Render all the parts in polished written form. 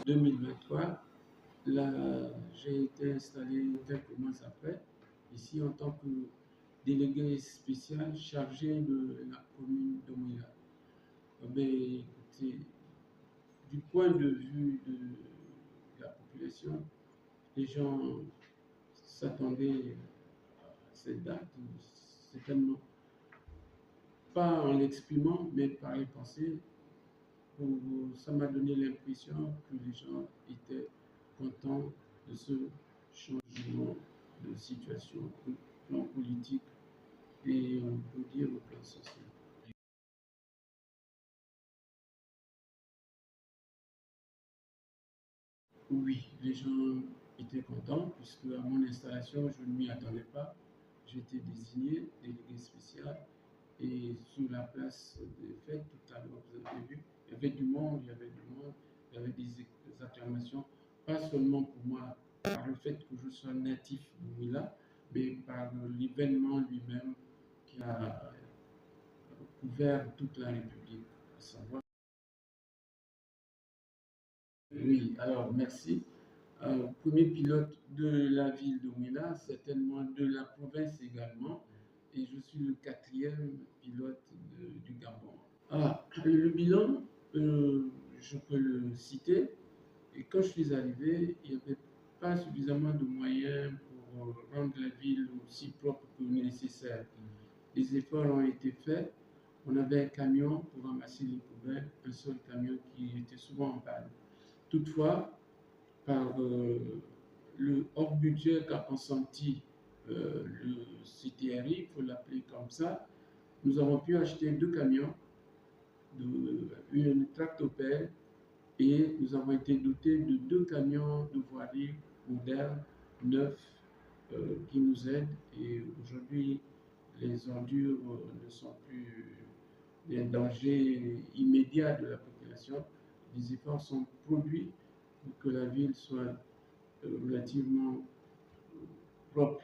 2023, j'ai été installé quelques mois après, ici en tant que délégué spécial chargé de la commune de Mouila. Écoutez, du point de vue de la population, les gens s'attendaient à cette date, certainement pas en l'exprimant, mais par les pensées. Ça m'a donné l'impression que les gens étaient contents de ce changement de situation au plan politique et on peut dire au plan social. Oui, les gens étaient contents puisque à mon installation, je ne m'y attendais pas. J'ai été désigné délégué spécial et sur la place des fêtes, tout à l'heure, vous avez vu, il y avait du monde, il y avait du monde, il y avait des acclamations, pas seulement pour moi, par le fait que je sois natif de Mila, mais par l'événement lui-même qui a couvert toute la République, à savoir. Oui, alors merci. Premier pilote de la ville de Mila, certainement de la province également, et je suis le quatrième pilote du Gabon. Ah, le bilan, je peux le citer. Et quand je suis arrivé, il n'y avait pas suffisamment de moyens pour rendre la ville aussi propre que nécessaire. Les efforts ont été faits. On avait un camion pour ramasser les poubelles, un seul camion qui était souvent en panne. Toutefois, par le hors-budget qu'a consenti le CTRI, il faut l'appeler comme ça, nous avons pu acheter 2 camions, une tractopelle, et nous avons été dotés de 2 camions de voirie modernes, neufs, qui nous aident. Et aujourd'hui, les ordures ne sont plus un danger immédiat de la population. Les efforts sont produits pour que la ville soit relativement propre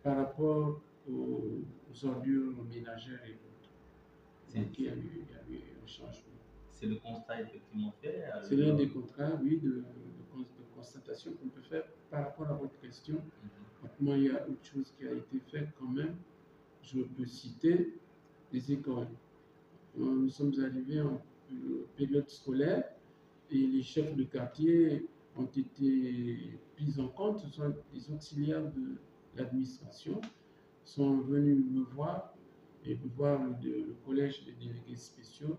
par rapport aux ordures ménagères et autres. Donc il y a eu un changement. C'est le constat effectivement fait. C'est l'un des contrats, oui, de constatation qu'on peut faire par rapport à votre question. Maintenant, il y a autre chose qui a été fait quand même. Je peux citer les écoles. Nous sommes arrivés en période scolaire et les chefs de quartier ont été pris en compte. Ce sont les auxiliaires de l'administration sont venus me voir et voir le collège des délégués spéciaux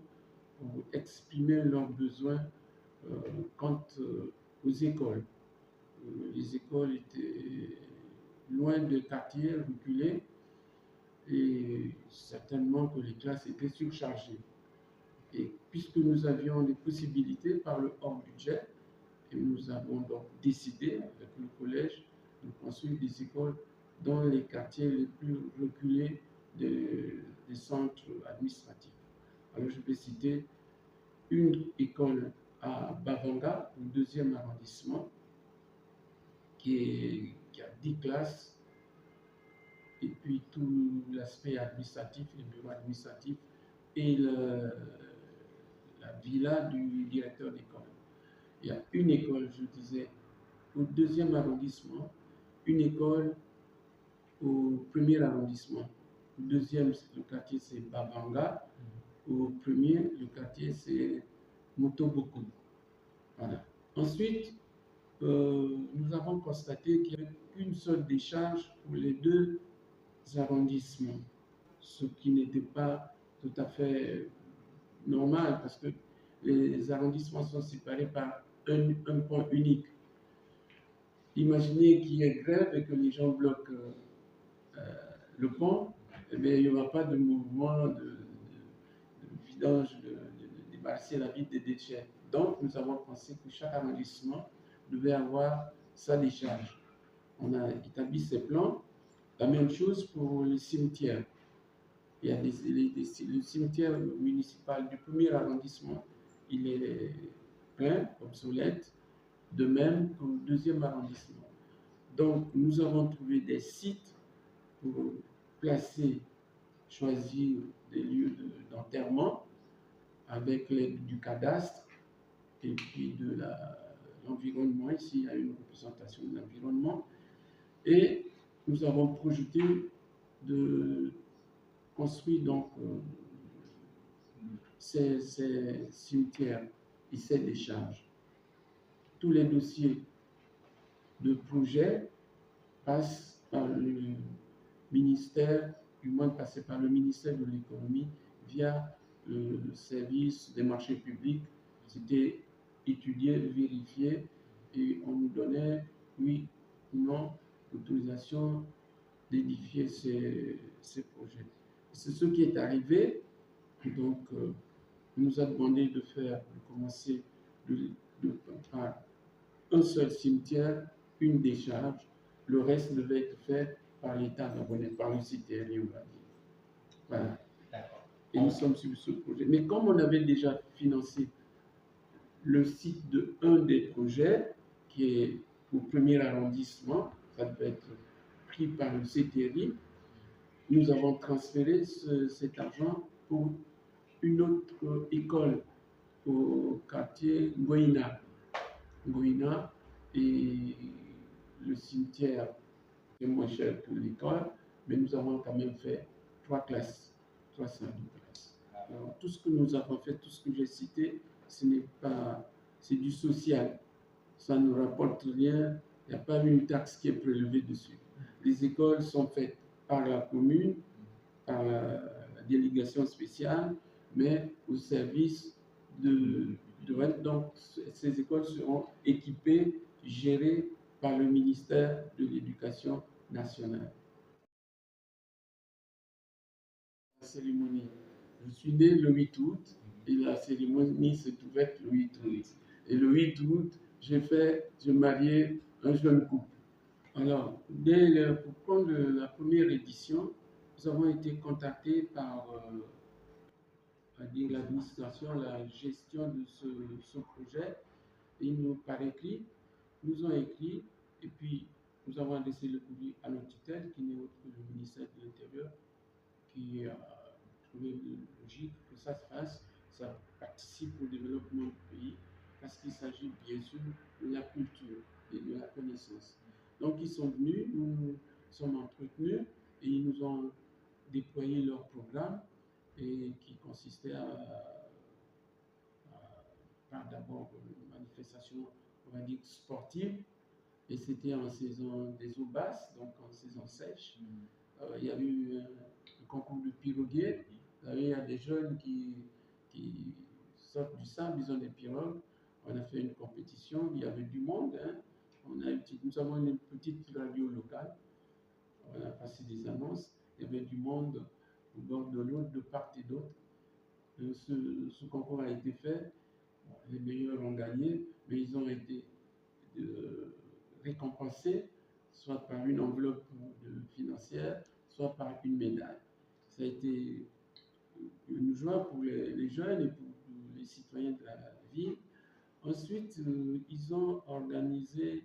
pour exprimer leurs besoins quant aux écoles. Les écoles étaient loin de quartiers, reculées, et certainement que les classes étaient surchargées. Et puisque nous avions des possibilités par le hors-budget, et nous avons donc décidé avec le collège de construire des écoles dans les quartiers les plus reculés des centres administratifs. Alors je vais citer une école à Bavanga, au 2e arrondissement, qui a 10 classes, et puis tout l'aspect administratif, les bureaux administratifs et la villa du directeur d'école. Il y a une école, je disais, au 2e arrondissement, une école au 1er arrondissement. Au 2e, le quartier c'est Bavanga. Au 1er, le quartier c'est Motoboko. Voilà. Ensuite, nous avons constaté qu'il y avait une seule décharge pour les 2 arrondissements, ce qui n'était pas tout à fait normal parce que les arrondissements sont séparés par un pont unique. Imaginez qu'il y ait grève et que les gens bloquent le pont, eh bien, il n'y aura pas de mouvement de vidange, de débarrasser la ville des déchets. Donc, nous avons pensé que chaque arrondissement devait avoir sa décharge. On a établi ces plans. La même chose pour les cimetières. Il y a le cimetière municipal du 1er arrondissement, il est plein, obsolète, de même qu'au 2e arrondissement. Donc, nous avons trouvé des sites pour placer, choisir des lieux d'enterrement avec l'aide du cadastre et puis de l'environnement. Ici, il y a une représentation de l'environnement. Et nous avons projeté de construire donc ces cimetières et ces décharges. Tous les dossiers de projet passent par le ministère, du moins passé par le ministère de l'économie via le service des marchés publics. C'était étudié, vérifié et on nous donnait oui ou non l'autorisation d'édifier ces projets. C'est ce qui est arrivé. Donc, on nous a demandé de commencer par un seul cimetière, une décharge. Le reste devait être fait par l'État gabonais, par le CTRI, on va dire. Voilà. Et nous sommes sur ce projet. Mais comme on avait déjà financé le site de un des projets, qui est au premier arrondissement, ça devait être pris par le CTRI, nous avons transféré cet argent pour une autre école au quartier Ngoïna. Et le cimetière est moins cher que l'école, mais nous avons quand même fait 3 classes, 3 salles de classe. Alors, tout ce que nous avons fait, tout ce que j'ai cité, c'est du social. Ça ne rapporte rien, il n'y a pas une taxe qui est prélevée dessus. Les écoles sont faites par la commune, par la délégation spéciale, mais au service de donc ces écoles seront équipées, gérées par le ministère de l'Éducation nationale. La cérémonie. Je suis né le 8 août et la cérémonie s'est ouverte le 8 août. Et le 8 août, j'ai marié un jeune couple. Alors, pour prendre la première édition, nous avons été contactés par l'administration, la gestion de ce projet. Et par écrit, nous ont écrit, et puis nous avons adressé le courrier à notre tutelle, qui n'est autre que le ministère de l'Intérieur, qui a trouvé logique que ça se fasse, ça participe au développement du pays, parce qu'il s'agit bien sûr de la culture et de la connaissance. Donc ils sont venus, nous sommes entretenus, et ils nous ont déployé leur programme, et qui consistait par d'abord une manifestation, on va dire, sportive, et c'était en saison des eaux basses, donc en saison sèche. Il y a eu un concours de pirogues. Il y a des jeunes qui sortent du sable, ils ont des pirogues. On a fait une compétition, il y avait du monde. Hein. Nous avons une petite radio locale. On a passé des annonces. Il y avait du monde au bord de l'eau, de part et d'autre. Ce concours a été fait. Les meilleurs ont gagné, mais ils ont été récompensés soit par une enveloppe financière, soit par une médaille. Ça a été une joie pour les jeunes et pour les citoyens de la ville. Ensuite, ils ont organisé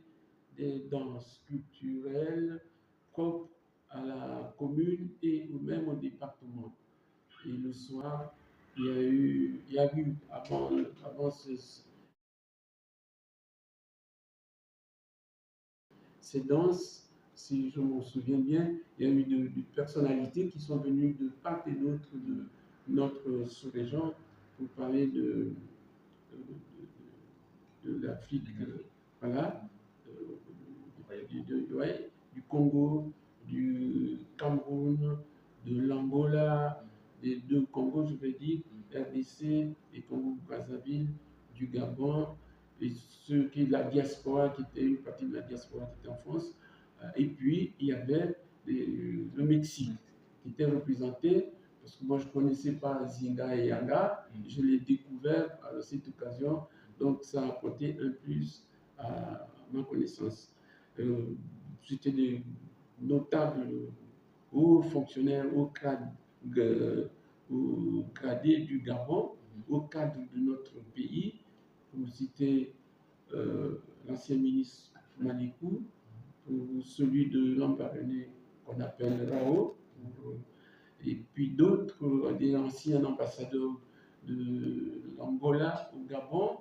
des danses culturelles propres à la commune et même au département. Et le soir, il y a eu avant ces danses, si je m'en souviens bien, il y a eu des personnalités qui sont venues de part et d'autre de notre sous-région pour parler de l'Afrique, voilà, du Congo, du Cameroun, de l'Angola, des deux Congos, je veux dire, RDC et Congo-Brazzaville, du Gabon, et ceux qui la diaspora, qui était une partie de la diaspora qui était en France. Et puis, il y avait le Mexique qui était représenté, parce que moi, je ne connaissais pas Zinga et Yanga, je l'ai découvert à cette occasion, donc ça a apporté un plus à ma connaissance. C'était des notables hauts fonctionnaires, hauts gradés du Gabon, au cadre de notre pays, pour citer l'ancien ministre Malikou, pour celui de l'Ambaréné qu'on appelle Rao, et puis d'autres, des anciens ambassadeurs de l'Angola au Gabon,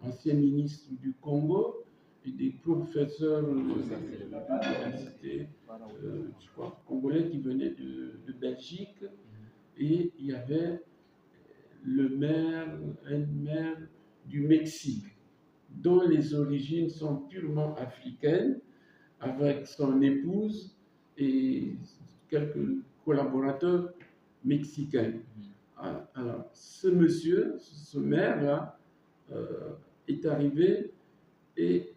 ancien ministre du Congo, et des professeurs de l'université, je crois, congolais qui venaient de Belgique. Et il y avait un maire du Mexique, dont les origines sont purement africaines, avec son épouse et quelques collaborateurs mexicains. Alors, ce monsieur, ce maire-là, est arrivé et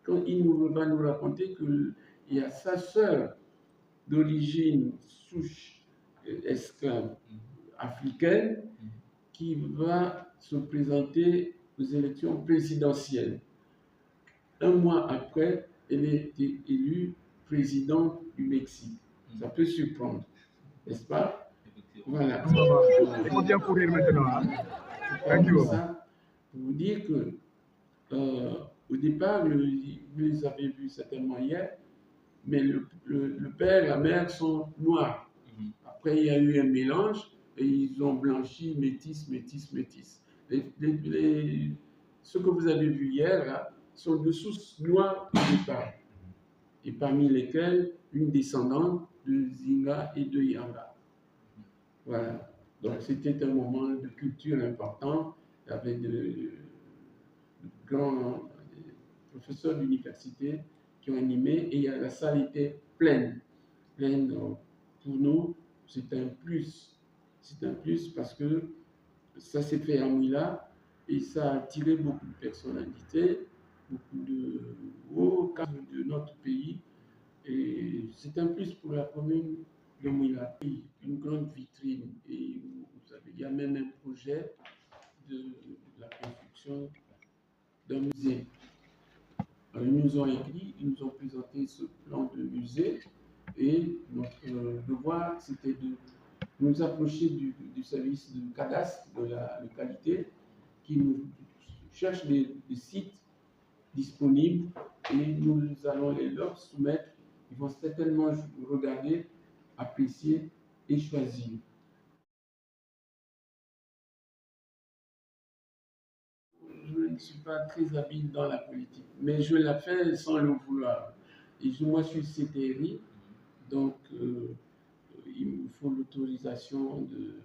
quand il va nous raconter qu'il y a sa sœur d'origine souche esclave africaine qui va se présenter aux élections présidentielles. Un mois après, elle a été élue présidente du Mexique. Ça peut surprendre, n'est-ce pas? Voilà. Il faut bien courir maintenant. Ça pour vous dire que au départ, vous les avez vus certainement hier, mais le père et la mère sont noirs. Après, il y a eu un mélange et ils ont blanchi métis. Ce que vous avez vu hier là, sont de sources noires au départ, et parmi lesquelles une descendante de Zinga et de Yanga. Voilà. Donc c'était un moment de culture important. Il y avait de grands professeurs d'université qui ont animé et la salle était pleine. Pour nous, c'est un plus. C'est un plus parce que ça s'est fait à Mouila et ça a attiré beaucoup de personnalités, beaucoup de hauts cadres de notre pays. Et c'est un plus pour la commune de Mouila. Une grande vitrine. Et vous savez, il y a même un projet de la construction d'un musée. Alors, ils nous ont écrit, ils nous ont présenté ce plan de musée et notre devoir, c'était de nous approcher du service de cadastre de la localité qui nous cherche des sites disponibles et nous allons les leur soumettre. Ils vont certainement regarder, apprécier et choisir. Je ne suis pas très habile dans la politique, mais je la fais sans le vouloir. Et moi, je suis CTRI, donc il me faut l'autorisation de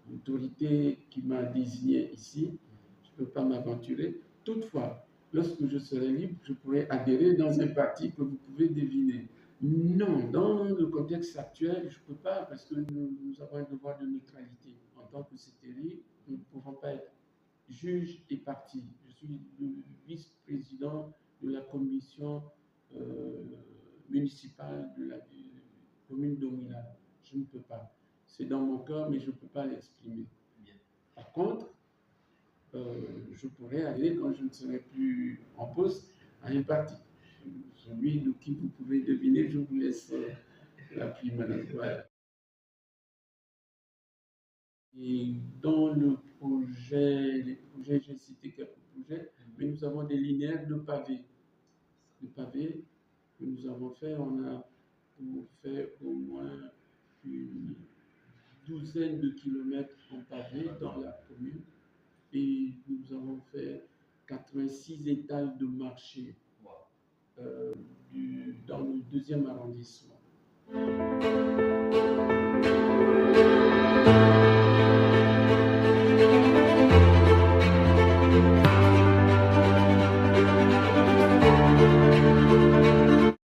l'autorité qui m'a désigné ici. Je ne peux pas m'aventurer. Toutefois, lorsque je serai libre, je pourrai adhérer dans un parti que vous pouvez deviner. Non, dans le contexte actuel, je ne peux pas parce que nous avons un devoir de neutralité. En tant que CTRI, nous ne pouvons pas être juge et parti. Je suis le vice-président de la commission municipale de la commune d'Omila. Je ne peux pas. C'est dans mon cœur, mais je ne peux pas l'exprimer. Par contre, je pourrais aller, quand je ne serai plus en poste, à un parti. Celui de qui vous pouvez deviner, je vous laisse la primeur. Voilà. Et dans le projet, les projets, j'ai cité quelques projets, mais nous avons des linéaires de pavés. De pavés que nous avons fait, on a fait au moins une douzaine de kilomètres en pavé dans la commune et nous avons fait 86 étals de marché dans le 2e arrondissement.